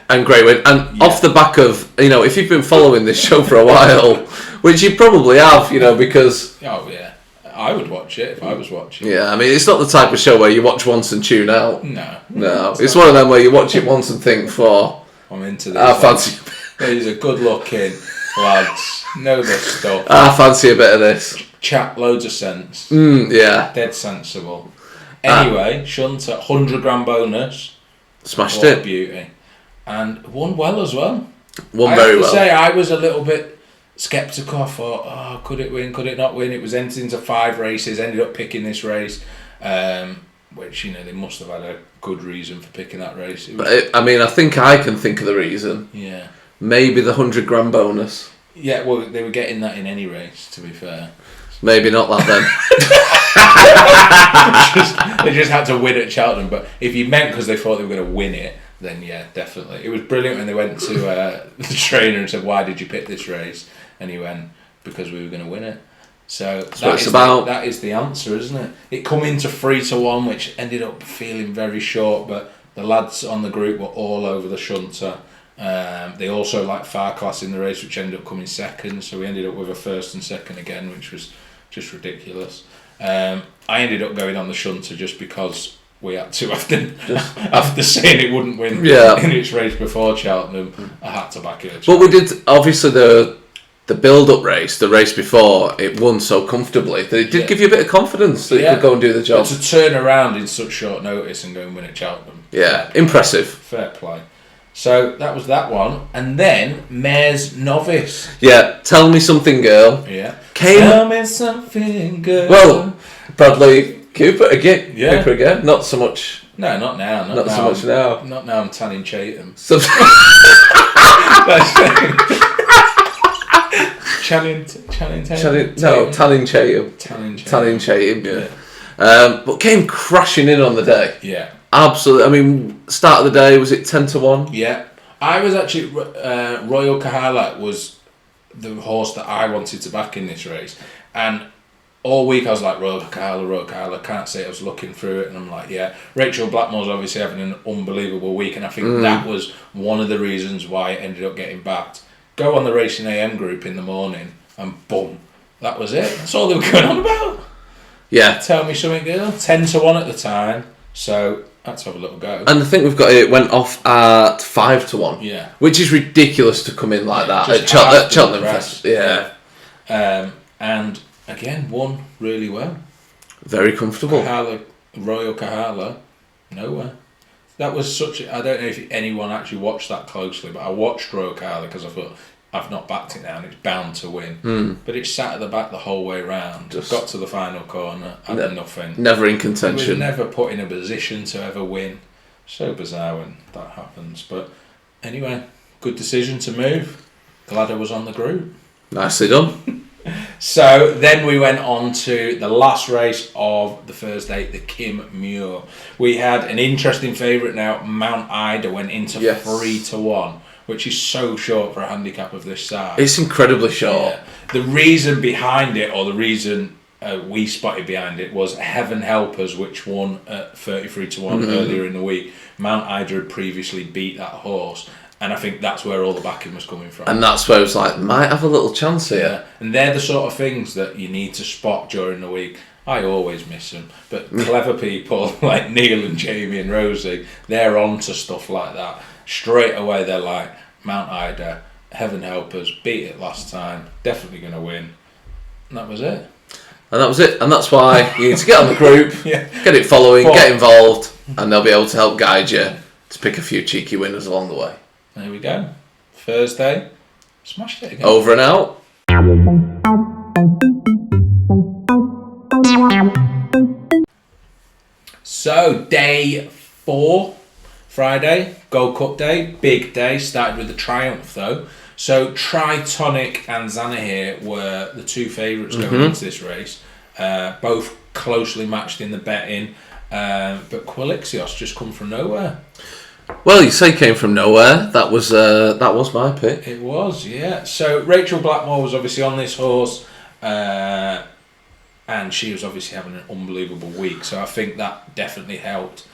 And great win. And off the back of, you know, if you've been following this show for a while, which you probably have, you know, because... Oh, yeah. I would watch it if I was watching. Yeah, I mean, it's not the type of show where you watch once and tune out. No. It's one of them where you watch it once and think, I'm into this. I fancy... These are good looking lads. Know their stuff. I fancy a bit of this. Chat loads of sense. Yeah. Dead sensible. Anyway, Shunter, 100 grand bonus. Smashed what it. A beauty. And won well as well. Won very well. I have to say, I was a little bit sceptical. I thought, could it win, could it not win? It was entered into 5 races, ended up picking this race, which, you know, they must have had a good reason for picking that race. I mean, I think I can think of the reason. Yeah. Maybe the 100 grand bonus. Yeah, well, they were getting that in any race, to be fair. Maybe not that then. They just had to win at Cheltenham, but if you meant because they thought they were going to win it, then yeah, definitely. It was brilliant when they went to the trainer and said, "Why did you pick this race?" And he went, "Because we were going to win it." So that is the answer, isn't it? It come into 3-1, which ended up feeling very short, but the lads on the group were all over the shunter. They also liked Farclas in the race, which ended up coming second, so we ended up with a first and second again, which was just ridiculous. I ended up going on the shunter just because we had to, after saying it wouldn't win in its race before Cheltenham, I had to back it. But we did, obviously, the build-up race, the race before, it won so comfortably that it did give you a bit of confidence that you could go and do the job. But to turn around in such short notice and go and win at Cheltenham. Yeah, impressive. Fair play. So that was that one. And then Mare's Novice. Yeah, Tell Me Something Girl. Yeah. Tell me something girl. Well, Bradley Cooper again. Yeah. Cooper again. Not so much. No, not now. Not so much now. Not now I'm tanning Cheltenham. Tanning Cheltenham. Yeah. But came crashing in on the day. Yeah. Absolutely. I mean, start of the day, was it 10-1? Yeah. I was actually... Royal Kahala was the horse that I wanted to back in this race. And all week I was like, Royal Kahala. Can't say I was looking through it. And I'm like, yeah. Rachel Blackmore's obviously having an unbelievable week. And I think that was one of the reasons why it ended up getting backed. Go on the Racing AM group in the morning and boom. That was it. That's all they were going on about. Yeah. Tell Me Something Girl. 10-1 at the time. So... let's have a little go. And I think we've got it went off at 5-1. Yeah. Which is ridiculous to come in like that at Cheltenham Festival. Yeah. And again, won really well. Very comfortable. Royal Kahala, nowhere. That was such a, I don't know if anyone actually watched that closely, but I watched Royal Carly because I thought, I've not backed it now and it's bound to win. But it sat at the back the whole way round. Just got to the final corner, had nothing. Never in contention. It was never put in a position to ever win. So bizarre when that happens. But anyway, good decision to move. Glad I was on the group. Nicely done. So then we went on to the last race of the Thursday, the Kim Muir. We had an interesting favourite now. Mount Ida went into 3-1, which is so short for a handicap of this size. It's incredibly short. Yeah. The reason behind it, or the reason we spotted behind it, was Heaven Help Us, which won at 33-1 earlier in the week. Mount Ida had previously beat that horse. And I think that's where all the backing was coming from. And that's where it was like, might have a little chance here. Yeah. And they're the sort of things that you need to spot during the week. I always miss them. But clever people like Neil and Jamie and Rosie, they're on to stuff like that. Straight away they're like, Mount Ida, Heaven Help Us, beat it last time, definitely going to win. And that was it. And that was it. And that's why you need to get on the group, get it following, But, get involved, and they'll be able to help guide you to pick a few cheeky winners along the way. There we go. Thursday, smashed it again. Over and out. So, day 4, Friday, Gold Cup day, big day. Started with the Triumph though. So, Tritonic and Zanahiyr were the two favourites going into this race. Both closely matched in the betting. But Quilixios just come from nowhere. Well, you say came from nowhere. That was my pick. It was, yeah. So Rachel Blackmore was obviously on this horse, and she was obviously having an unbelievable week. So I think that definitely helped.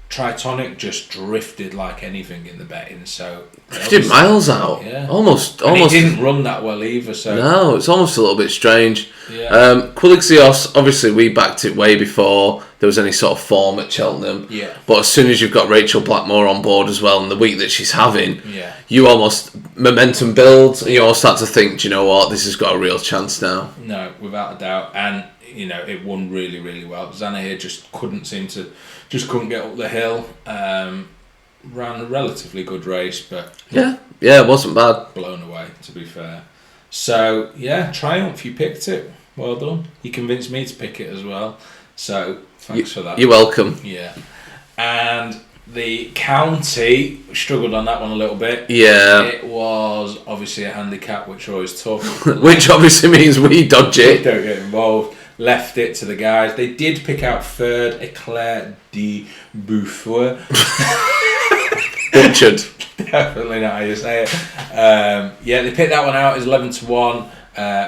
Tritonic just drifted like anything in the betting. So drifted miles out. Yeah. Almost. And he didn't run that well either. So no, it's almost a little bit strange. Yeah. Quilixios, obviously we backed it way before there was any sort of form at Cheltenham. Yeah. But as soon as you've got Rachel Blackmore on board as well, and the week that she's having, yeah, you almost momentum builds, and you all start to think, do you know what, this has got a real chance now. No, without a doubt. And you know, it won really, really well. Zanahiyr just couldn't get up the hill. Ran a relatively good race, but yeah, it wasn't bad. Blown away, to be fair. So yeah, Triumph, you picked it. Well done. You convinced me to pick it as well. So thanks for that. You're welcome. Yeah. And the county struggled on that one a little bit. Yeah. It was obviously a handicap, which are always tough. Which obviously means we dodge it. Don't get involved. Left it to the guys. They did pick out third, Eclair de Bouffeur. Butchered. Definitely not how you say it. Yeah, they picked that one out as 11-1.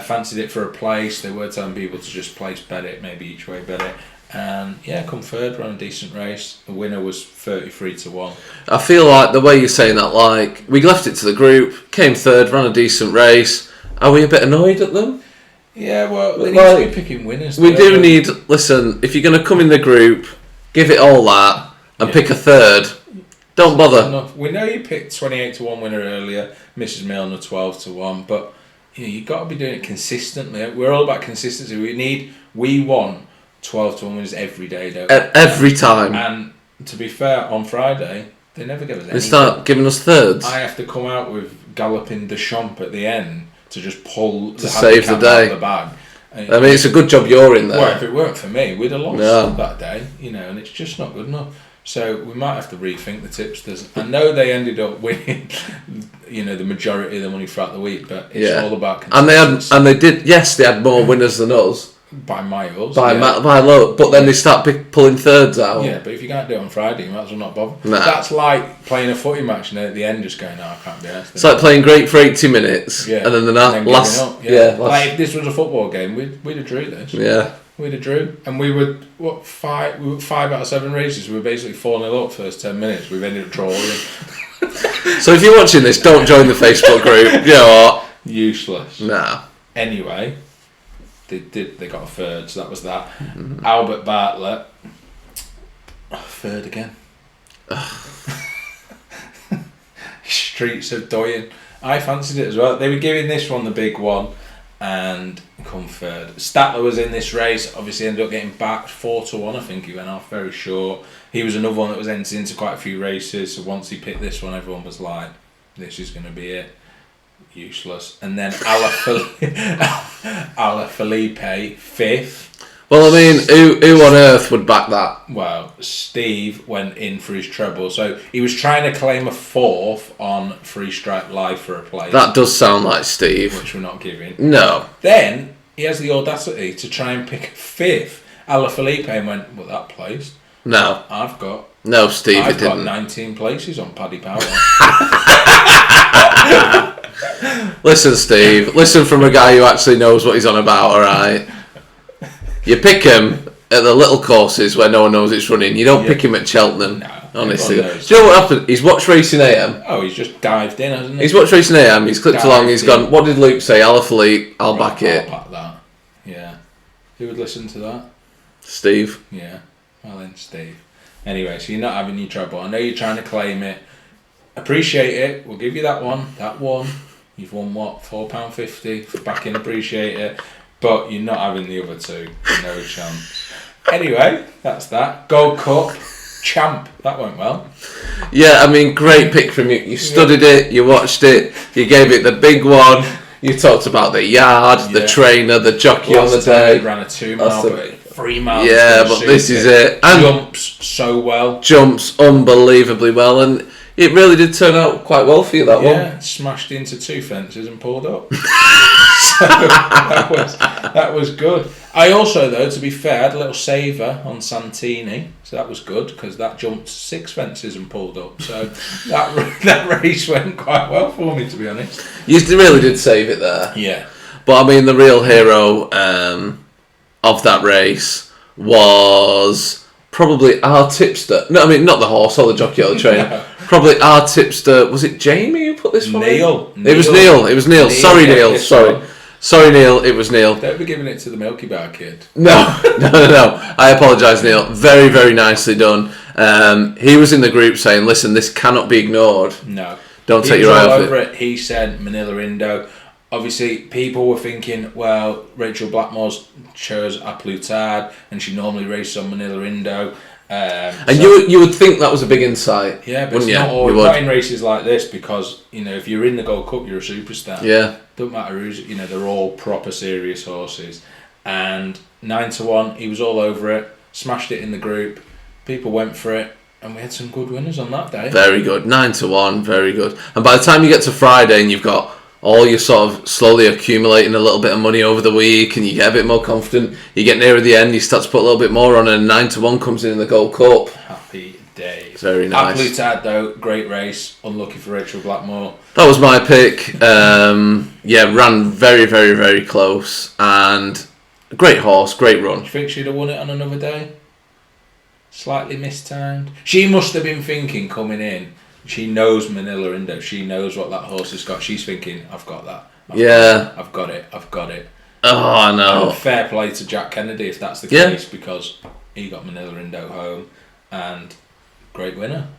Fancied it for a place. They were telling people to just place bet it, maybe each way bet it. And yeah, come third, ran a decent race. The winner was 33-1. I feel like the way you're saying that, like, we left it to the group, came third, ran a decent race. Are we a bit annoyed at them? Yeah, well, they need to be picking winners. We do need, listen, if you're going to come in the group, give it all that, and pick a third. Don't bother. We know you picked 28-1 winner earlier, Mrs. Milner 12-1, but you've got to be doing it consistently. We're all about consistency. We want 12-1 winners every day, don't we? Every time. And to be fair, on Friday, they never give us anything. They start giving us thirds. I have to come out with Galloping Deschamps at the end to just pull to save the day. Out of the bag. I mean, it's a good job you're in there. Well, if it weren't for me, we'd have lost that day, and it's just not good enough. So we might have to rethink the tipsters. I know they ended up winning, the majority of the money throughout the week, but it's all about consistency. They had more winners than us. By miles. By low, but then they start pulling thirds out. Yeah, but if you can't do it on Friday, you might as well not bother. Nah. That's like playing a footy match and then at the end just going, I can't be asked. It's like playing great for 80 minutes, and then last. Like if this was a football game, we'd have drew this. Yeah. We'd have drew, and we were 5 out of 7 races. We were basically 4-0 up first 10 minutes. We've ended up drawing. So if you're watching this, don't join the Facebook group. You know what? Useless. Nah. Anyway, they got a third, so that was that. Mm-hmm. Albert Bartlett, third again. Streets of Doyen. I fancied it as well. They were giving this one the big one, and come third. Statler was in this race, obviously ended up getting backed 4-1. I think he went off very short. He was another one that was entered into quite a few races. So once he picked this one, everyone was like, "This is going to be it." Useless. And then Alaphilippe, fifth. Well, I mean, who on earth would back that? Well, Steve went in for his treble, so he was trying to claim a fourth on Free Stripe Live for a place. That does sound like Steve. Which we're not giving. No. Then he has the audacity to try and pick a fifth. Alaphilippe and went, "Well, that place. No. No, Steve, I've it didn't. got 19 places on Paddy Power." Listen, Steve. Listen from a guy who actually knows what he's on about, alright? You pick him at the little courses where no one knows it's running. You don't pick him at Cheltenham. No, honestly. Do you know what happened? He's watched Racing AM. Oh, he's just dived in, hasn't he? He's watched Racing AM. He's clicked along. He's gone, "What did Luke say? Alaphilippe, I'll back it." I'll back that. Yeah. Who would listen to that? Steve. Yeah. Well then, Steve. Anyway, so you're not having your trouble. I know you're trying to claim it. Appreciate it. We'll give you that one. That one. You've won what? £4.50 for backing Appreciate It. But you're not having the other two. No chance. Anyway, that's that. Gold Cup. Champ. That went well. Yeah, I mean, great pick from you. You studied it. You watched it. You gave it the big one. You talked about the yard, the trainer, the jockey on the day. Ran a 2 mile, but 3 miles. Yeah, but this is it. And jumps so well. Jumps unbelievably well, and it really did turn out quite well for you, that one. Yeah, smashed into 2 fences and pulled up. So that was good. I also, though, to be fair, had a little saver on Santini, so that was good because that jumped 6 fences and pulled up. So that race went quite well for me, to be honest. You really did save it there. Yeah. But I mean, the real hero of that race was probably our tipster. No, I mean, not the horse or the jockey or the trainer. No. Probably our tipster. Was it Jamie who put this one Neil. in? It was Neil. Sorry, Neil. Sorry, Neil. It was Neil. Don't be giving it to the Milky Bar kid. No. I apologise, Neil. Very, very nicely done. He was in the group saying, "Listen, this cannot be ignored. No. Don't take your eye off it." He said Manila Indo. Obviously, people were thinking, well, Rachel Blackmore's chose A Plutard, and she normally races on Manila Indo. And you would think that was a big insight. Yeah, but it's not always not in races like this because, if you're in the Gold Cup, you're a superstar. Yeah. Don't matter who's, they're all proper serious horses. And 9-1, he was all over it, smashed it in the group, people went for it, and we had some good winners on that day. Very good. 9-1, very good. And by the time you get to Friday and you've got all you're sort of slowly accumulating a little bit of money over the week and you get a bit more confident, you get nearer the end, you start to put a little bit more on, and 9-1 comes in the Gold Cup. Happy days. Very nice. Plutard, though, great race. Unlucky for Rachel Blackmore. That was my pick. Ran very, very, very close, and a great horse, great run. Do you think she'd have won it on another day? Slightly mistimed. She must have been thinking coming in. She knows Manila Indo. She knows what that horse has got. She's thinking, I've got that. I've got it. Oh, I know. And fair play to Jack Kennedy if that's the case, because he got Manila Indo home and great winner.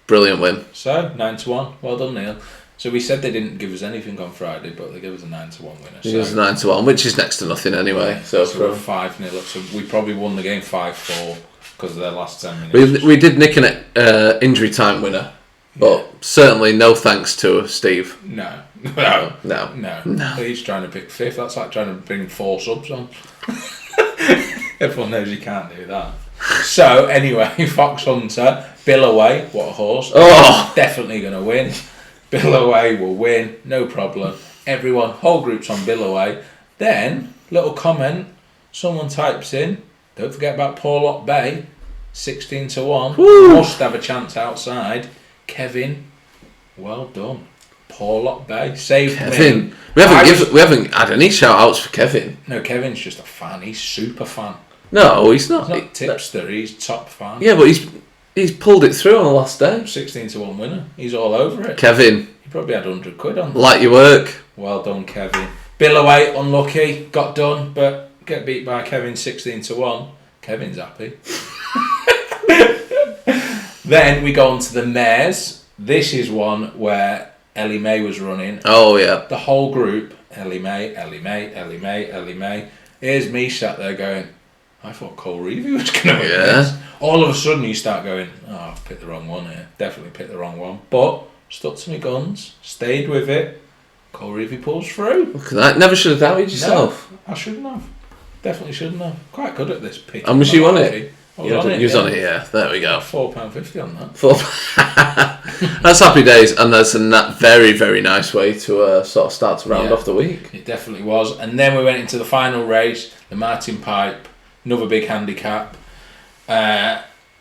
Brilliant win. So, 9-1. Well done, Neil. So we said they didn't give us anything on Friday, but they gave us a 9-1 winner. It was 9-1, which is next to nothing anyway. Yeah, so we're 5-0 up. So we probably won the game 5-4 because of their last 10 minutes. We did nick an injury time winner. But certainly no thanks to Steve. No. He's trying to pick 5th. That's like trying to bring 4 subs on. Everyone knows you can't do that. So, anyway, Fox Hunter, Billaway, what a horse. Oh! Definitely going to win. Billaway will win, no problem. Everyone, whole group's on Billaway. Then, little comment, someone types in, don't forget about Porlock Bay, 16-1. Woo! Must have a chance outside. Kevin, well done. Porlock Bay saved Kevin. me. We haven't had any shout outs for Kevin. No, Kevin's just a fan. He's super fan. No, he's not. He's not tipster. He's top fan. Yeah, but he's pulled it through on the last day. 16-1 winner. He's all over it. Kevin. He probably had 100 quid on that. Like your work. Well done, Kevin. Billaway, unlucky. Got done, but get beat by Kevin 16-1. Kevin's happy. Then we go on to the mares. This is one where Ellie May was running. Oh, yeah. The whole group Ellie May. Here's me sat there going, I thought Cole Reevy was going to win this. All of a sudden you start going, I've picked the wrong one here. Definitely picked the wrong one. But stuck to my guns, stayed with it. Cole Reevy pulls through. Look at that. Never should have doubted yourself. No, I shouldn't have. Definitely shouldn't have. Quite good at this pick. And was you on it? You was on it, yeah. There we go. £4.50 on that. That's happy days, and that's a very, very nice way to sort of start to round off the week. It definitely was. And then we went into the final race, the Martin Pipe, another big handicap.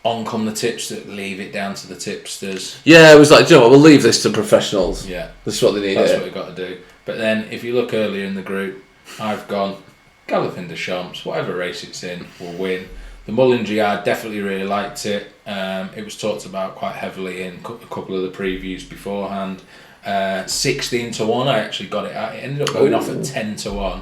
On come the tips that leave it down to the tipsters. Yeah, it was like, we'll leave this to professionals. Yeah. This is what they need. That's what we've got to do. But then, if you look earlier in the group, I've gone Galloping de Champs, whatever race it's in, will win. The Mullinger, I definitely really liked it. It was talked about quite heavily in a couple of the previews beforehand. 16 to 1, I actually got it at. It ended up going off at 10 to 1.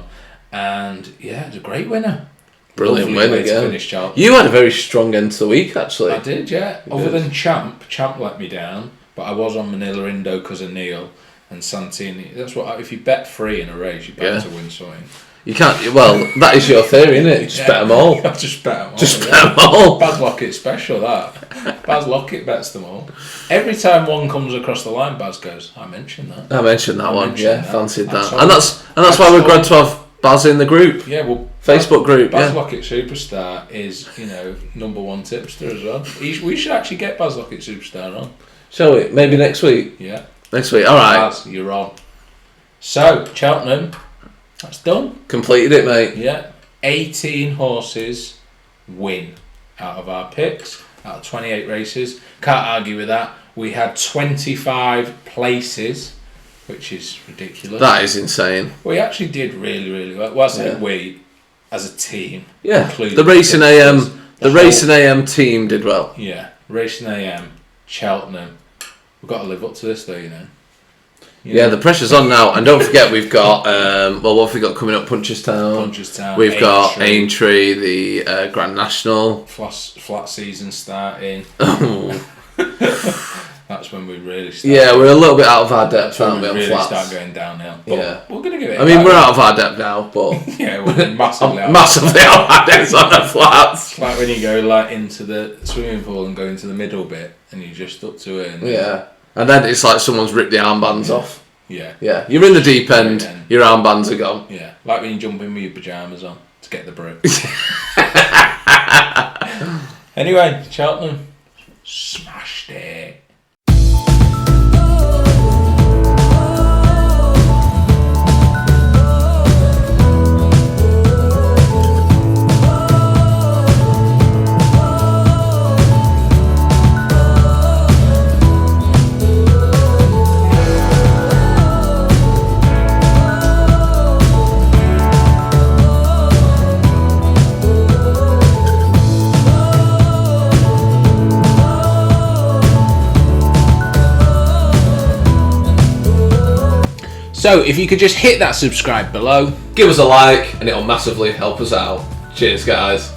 And yeah, it's a great winner. Brilliant win again. Finish, you had a very strong end to the week, actually. I did, yeah. Other than Champ let me down. But I was on Manila Indo because of Neil and Santini. That's what, if you bet 3 in a race, you bet to win something. You can't. Well, that is your theory, isn't it? Just bet them all. Just bet them all. Just bet them all. Baz Lockett special, that. Baz Lockett bets them all. Every time one comes across the line, Baz goes, I mentioned that. I mentioned that one. Fancied that. And that's why we're glad to have Baz in the group. Yeah, well, Facebook group. Baz Lockett Superstar is, number one tipster as well. We should actually get Baz Lockett Superstar on. Shall we? Maybe next week. Yeah. Next week. All right. Baz, you're on. So Cheltenham. That's done. Completed it, mate. Yeah. 18 horses win out of our picks, out of 28 races. Can't argue with that. We had 25 places, which is ridiculous. That is insane. We actually did really, really well. Well, I say we, as a team. Yeah. The Racing AM, Racing AM team did well. Yeah. Racing AM, Cheltenham. We've got to live up to this, though, Yeah, the pressure's on now, and don't forget we've got what have we got coming up? Punchestown. We've got Aintree, the Grand National. Flat season starting. That's when we really start. Yeah, we're a little bit out of our depth, aren't we? On really flats. Start going downhill. But we're gonna give it. We're out of our depth now, but yeah, we're massively out of our depth on the flats. It's like when you go into the swimming pool and go into the middle bit, and you just stuck to it. And then it's like someone's ripped the armbands off. Yeah. Yeah. You're in the deep end, your armbands are gone. Yeah. Like when you jump in with your pyjamas on to get the break. Anyway, Cheltenham smashed it. So, if you could just hit that subscribe below. Give us a like, and it'll massively help us out. Cheers, guys.